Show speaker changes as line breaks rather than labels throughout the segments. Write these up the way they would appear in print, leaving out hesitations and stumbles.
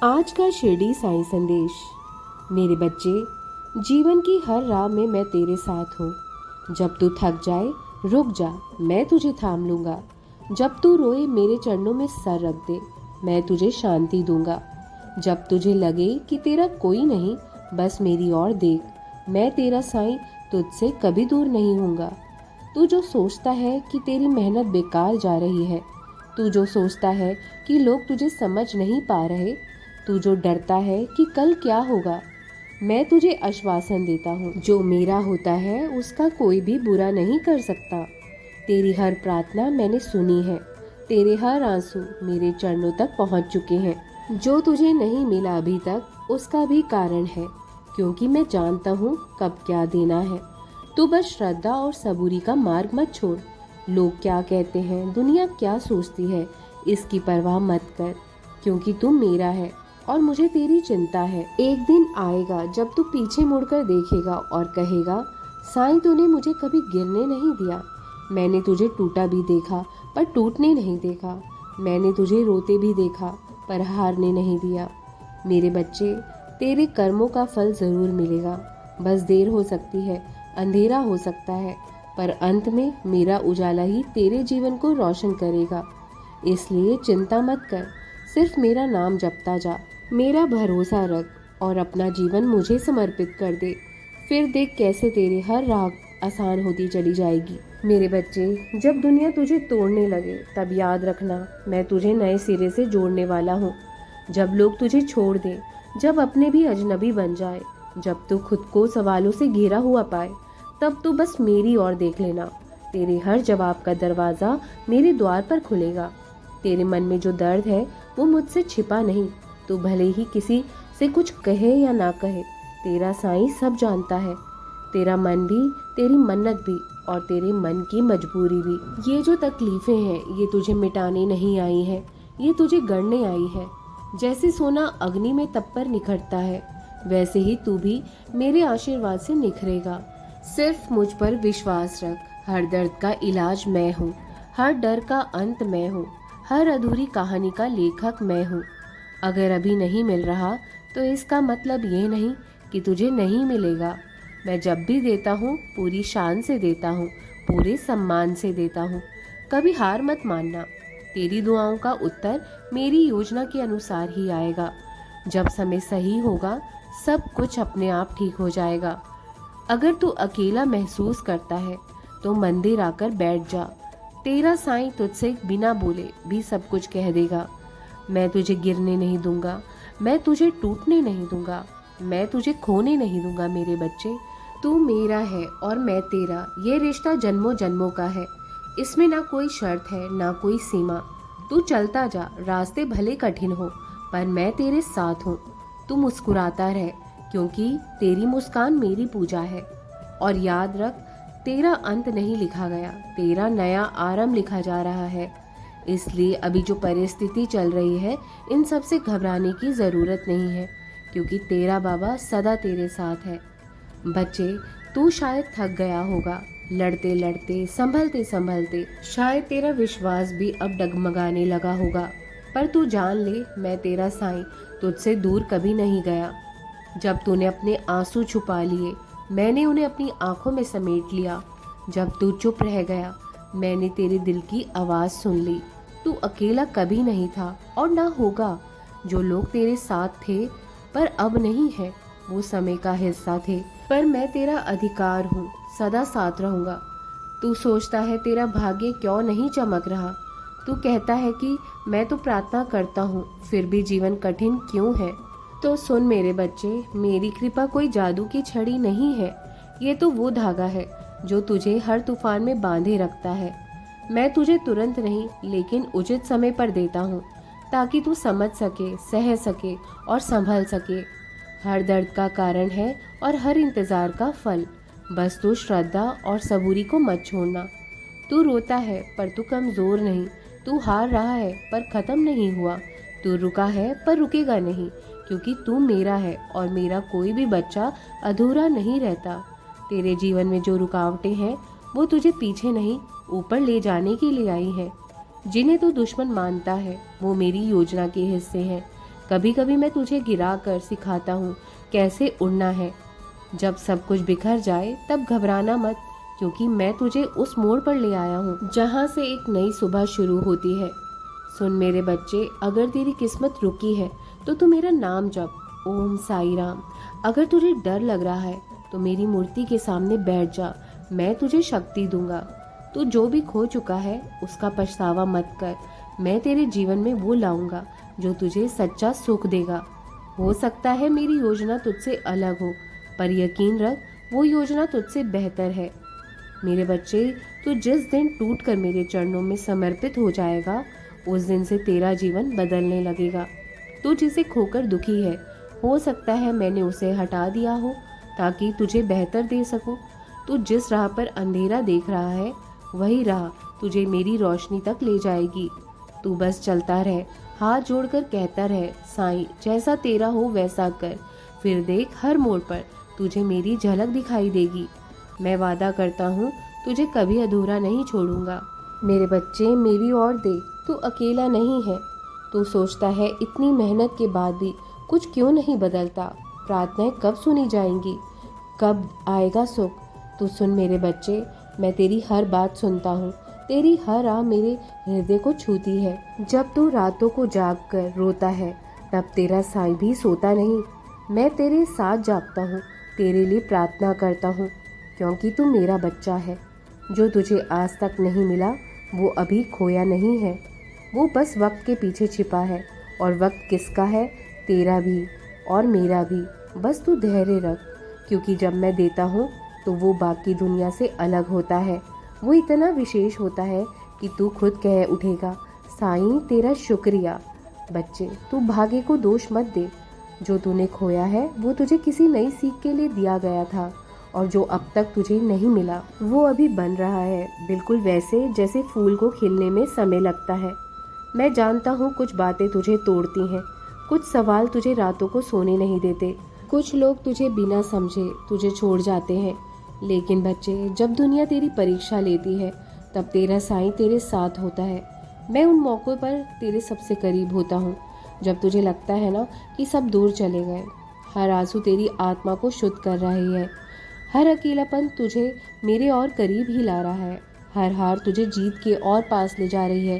आज का शिरडी साईं संदेश। मेरे बच्चे, जीवन की हर राह में मैं तेरे साथ हूँ। जब तू थक जाए रुक जा, मैं तुझे थाम लूँगा। जब तू रोए मेरे चरणों में सर रख दे, मैं तुझे शांति दूंगा। जब तुझे लगे कि तेरा कोई नहीं, बस मेरी ओर देख, मैं तेरा साईं तुझसे कभी दूर नहीं होऊंगा। तू जो सोचता है कि तेरी मेहनत बेकार जा रही है, तू जो सोचता है कि लोग तुझे समझ नहीं पा रहे, तू जो डरता है कि कल क्या होगा, मैं तुझे आश्वासन देता हूँ, जो मेरा होता है उसका कोई भी बुरा नहीं कर सकता। तेरी हर प्रार्थना मैंने सुनी है, तेरे हर आंसू मेरे चरणों तक पहुँच चुके हैं। जो तुझे नहीं मिला अभी तक उसका भी कारण है, क्योंकि मैं जानता हूँ कब क्या देना है। तू बस श्रद्धा और सबूरी का मार्ग मत छोड़। लोग क्या कहते हैं, दुनिया क्या सोचती है, इसकी परवाह मत कर, क्योंकि तू मेरा है और मुझे तेरी चिंता है। एक दिन आएगा जब तू पीछे मुड़कर देखेगा और कहेगा, साईं तूने मुझे कभी गिरने नहीं दिया। मैंने तुझे टूटा भी देखा पर टूटने नहीं देखा। मैंने तुझे रोते भी देखा पर हारने नहीं दिया। मेरे बच्चे, तेरे कर्मों का फल जरूर मिलेगा। बस देर हो सकती है, अंधेरा हो सकता है, पर अंत में मेरा उजाला ही तेरे जीवन को रोशन करेगा। इसलिए चिंता मत कर, सिर्फ मेरा नाम जपता जा, मेरा भरोसा रख और अपना जीवन मुझे समर्पित कर दे। फिर देख कैसे तेरी हर राह आसान होती चली जाएगी। मेरे बच्चे, जब दुनिया तुझे तोड़ने लगे तब याद रखना, मैं तुझे नए सिरे से जोड़ने वाला हूँ। जब लोग तुझे छोड़ दें, जब अपने भी अजनबी बन जाए, जब तू खुद को सवालों से घिरा हुआ पाए, तब तू बस मेरी ओर देख लेना। तेरे हर जवाब का दरवाज़ा मेरे द्वार पर खुलेगा। तेरे मन में जो दर्द है वो मुझसे छिपा नहीं। तू भले ही किसी से कुछ कहे या ना कहे, तेरा साईं सब जानता है। तेरा मन भी, तेरी मन्नत भी और तेरे मन की मजबूरी भी। ये जो तकलीफें हैं ये तुझे मिटाने नहीं आई है, ये तुझे गढ़ने आई है। जैसे सोना अग्नि में तप पर निखरता है, वैसे ही तू भी मेरे आशीर्वाद से निखरेगा। सिर्फ मुझ पर विश्वास रख। हर दर्द का इलाज मैं हूँ, हर डर का अंत मैं हूँ, हर अधूरी कहानी का लेखक मैं हूँ। अगर अभी नहीं मिल रहा तो इसका मतलब ये नहीं कि तुझे नहीं मिलेगा। मैं जब भी देता हूँ पूरी शान से देता हूँ, पूरे सम्मान से देता हूँ। कभी हार मत मानना, तेरी दुआओं का उत्तर मेरी योजना के अनुसार ही आएगा। जब समय सही होगा सब कुछ अपने आप ठीक हो जाएगा। अगर तू अकेला महसूस करता है तो मंदिर आकर बैठ जा। तेरा साईं तुझसे बिना बोले भी सब कुछ कह देगा। मैं तुझे गिरने नहीं दूंगा, मैं तुझे टूटने नहीं दूंगा, मैं तुझे खोने नहीं दूंगा। मेरे बच्चे, तू मेरा है और मैं तेरा। ये रिश्ता जन्मों जन्मों का है, इसमें ना कोई शर्त है ना कोई सीमा। तू चलता जा, रास्ते भले कठिन हो पर मैं तेरे साथ हूँ। तू मुस्कुराता रह, क्योंकि तेरी मुस्कान मेरी पूजा है। और याद रख, तेरा अंत नहीं लिखा गया, तेरा नया आरंभ लिखा जा रहा है। इसलिए अभी जो परिस्थिति चल रही है इन सब से घबराने की ज़रूरत नहीं है, क्योंकि तेरा बाबा सदा तेरे साथ है। बच्चे, तू शायद थक गया होगा, लड़ते लड़ते संभलते संभलते। शायद तेरा विश्वास भी अब डगमगाने लगा होगा, पर तू जान ले, मैं तेरा साईं तुझसे दूर कभी नहीं गया। जब तूने अपने आंसू छुपा लिए, मैंने उन्हें अपनी आंखों में समेट लिया। जब तू चुप रह गया, मैंने तेरे दिल की आवाज़ सुन ली। तू अकेला कभी नहीं था और ना होगा। जो लोग तेरे साथ थे पर अब नहीं है, वो समय का हिस्सा थे, पर मैं तेरा अधिकार हूँ, सदा साथ रहूँगा। तू सोचता है तेरा भाग्य क्यों नहीं चमक रहा। तू कहता है कि मैं तो प्रार्थना करता हूँ फिर भी जीवन कठिन क्यों है। तो सुन मेरे बच्चे, मेरी कृपा कोई जादू की छड़ी नहीं है। ये तो वो धागा है जो तुझे हर तूफान में बांधे रखता है। मैं तुझे तुरंत नहीं लेकिन उचित समय पर देता हूँ, ताकि तू समझ सके, सह सके और संभल सके। हर दर्द का कारण है और हर इंतजार का फल। बस तू श्रद्धा और सबूरी को मत छोड़ना। तू रोता है पर तू कमजोर नहीं, तू हार रहा है पर खत्म नहीं हुआ, तू रुका है पर रुकेगा नहीं, क्योंकि तू मेरा है और मेरा कोई भी बच्चा अधूरा नहीं रहता। तेरे जीवन में जो रुकावटें हैं वो तुझे पीछे नहीं ऊपर ले जाने के लिए आई हैं। जिन्हें तू दुश्मन मानता है वो मेरी योजना के हिस्से हैं। कभी कभी मैं तुझे गिरा कर सिखाता हूँ कैसे उड़ना है। जब सब कुछ बिखर जाए तब घबराना मत, क्योंकि मैं तुझे उस मोड़ पर ले आया हूँ जहाँ से एक नई सुबह शुरू होती है। सुन मेरे बच्चे, अगर तेरी किस्मत रुकी है तो तू मेरा नाम जप, ओम साई राम। अगर तुझे डर लग रहा है तो मेरी मूर्ति के सामने बैठ जा, मैं तुझे शक्ति दूंगा। तू जो भी खो चुका है उसका पछतावा मत कर, मैं तेरे जीवन में वो लाऊंगा जो तुझे सच्चा सुख देगा। हो सकता है मेरी योजना तुझसे अलग हो, पर यकीन रख वो योजना तुझसे बेहतर है। मेरे बच्चे, तू जिस दिन टूट कर मेरे चरणों में समर्पित हो जाएगा उस दिन से तेरा जीवन बदलने लगेगा। तू जिसे खोकर दुखी है, हो सकता है मैंने उसे हटा दिया हो ताकि तुझे बेहतर दे सकूं। तू जिस राह पर अंधेरा देख रहा है वही राह तुझे मेरी रोशनी तक ले जाएगी। तू बस चलता रह, हाथ जोड़कर कहता रह, साईं जैसा तेरा हो वैसा कर। फिर देख हर मोड़ पर तुझे मेरी झलक दिखाई देगी। मैं वादा करता हूँ तुझे कभी अधूरा नहीं छोड़ूंगा। मेरे बच्चे, मेरी ओर देख, तू अकेला नहीं है। तू सोचता है इतनी मेहनत के बाद भी कुछ क्यों नहीं बदलता। प्रार्थनाएं कब सुनी जाएंगी, कब आएगा सुख। तू सुन मेरे बच्चे, मैं तेरी हर बात सुनता हूँ, तेरी हर राह मेरे हृदय को छूती है। जब तू रातों को जाग कर रोता है तब तेरा साईं भी सोता नहीं। मैं तेरे साथ जागता हूँ, तेरे लिए प्रार्थना करता हूँ, क्योंकि तू मेरा बच्चा है। जो तुझे आज तक नहीं मिला वो अभी खोया नहीं है, वो बस वक्त के पीछे छिपा है। और वक्त किसका है, तेरा भी और मेरा भी। बस तू धैर्य रख, क्योंकि जब मैं देता हूँ तो वो बाकी दुनिया से अलग होता है। वो इतना विशेष होता है कि तू खुद कह उठेगा, साईं तेरा शुक्रिया। बच्चे, तू भाग्य को दोष मत दे। जो तूने खोया है वो तुझे किसी नई सीख के लिए दिया गया था, और जो अब तक तुझे नहीं मिला वो अभी बन रहा है, बिल्कुल वैसे जैसे फूल को खिलने में समय लगता है। मैं जानता हूँ कुछ बातें तुझे तोड़ती हैं, कुछ सवाल तुझे रातों को सोने नहीं देते, कुछ लोग तुझे बिना समझे तुझे छोड़ जाते हैं। लेकिन बच्चे, जब दुनिया तेरी परीक्षा लेती है तब तेरा साईं तेरे साथ होता है। मैं उन मौक़ों पर तेरे सबसे करीब होता हूँ जब तुझे लगता है ना कि सब दूर चले गए। हर आंसू तेरी आत्मा को शुद्ध कर रही है, हर अकेलापन तुझे मेरे और करीब ही ला रहा है, हर हार तुझे जीत के और पास ले जा रही है।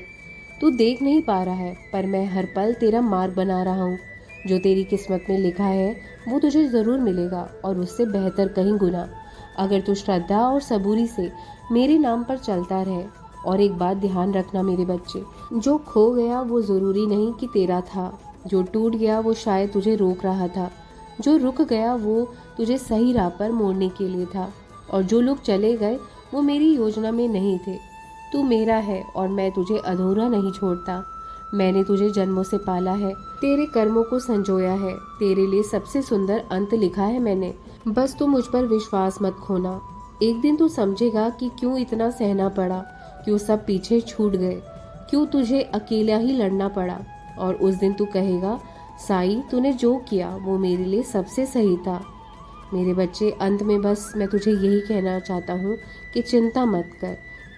तू देख नहीं पा रहा है, पर मैं हर पल तेरा मार्ग बना रहा हूँ। जो तेरी किस्मत में लिखा है वो तुझे ज़रूर मिलेगा, और उससे बेहतर कहीं गुना, अगर तू श्रद्धा और सबूरी से मेरे नाम पर चलता रहे। और एक बात ध्यान रखना मेरे बच्चे, जो खो गया वो ज़रूरी नहीं कि तेरा था, जो टूट गया वो शायद तुझे रोक रहा था, जो रुक गया वो तुझे सही राह पर मोड़ने के लिए था, और जो लोग चले गए वो मेरी योजना में नहीं थे। तू मेरा है और मैं तुझे अधूरा नहीं छोड़ता। मैंने तुझे जन्मों से पाला है, तेरे कर्मों को संजोया है, तेरे लिए सबसे सुंदर अंत लिखा है मैंने। बस तू मुझ पर विश्वास मत खोना। एक दिन तू समझेगा कि क्यों इतना सहना पड़ा, क्यों सब पीछे छूट गए, क्यों तुझे अकेला ही लड़ना पड़ा। और उस दिन तू कहेगा, साईं तूने जो किया वो मेरे लिए सबसे सही था। मेरे बच्चे, अंत में बस मैं तुझे यही कहना चाहता हूँ कि चिंता मत कर,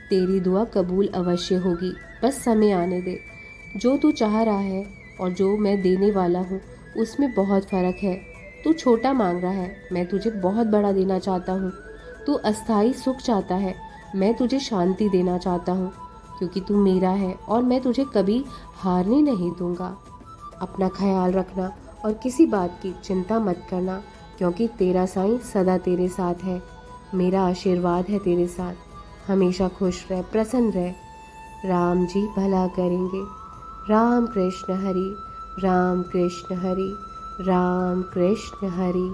तेरी दुआ कबूल अवश्य होगी, बस समय आने दे। जो तू चाह रहा है और जो मैं देने वाला हूँ उसमें बहुत फ़र्क है। तू छोटा मांग रहा है, मैं तुझे बहुत बड़ा देना चाहता हूँ। तू अस्थाई सुख चाहता है, मैं तुझे शांति देना चाहता हूँ, क्योंकि तू मेरा है और मैं तुझे कभी हारने नहीं दूंगा। अपना ख्याल रखना और किसी बात की चिंता मत करना, क्योंकि तेरा साईं सदा तेरे साथ है। मेरा आशीर्वाद है तेरे साथ। हमेशा खुश रह, प्रसन्न रह। राम जी भला करेंगे। राम कृष्ण हरि, राम कृष्ण हरि, राम कृष्ण हरि।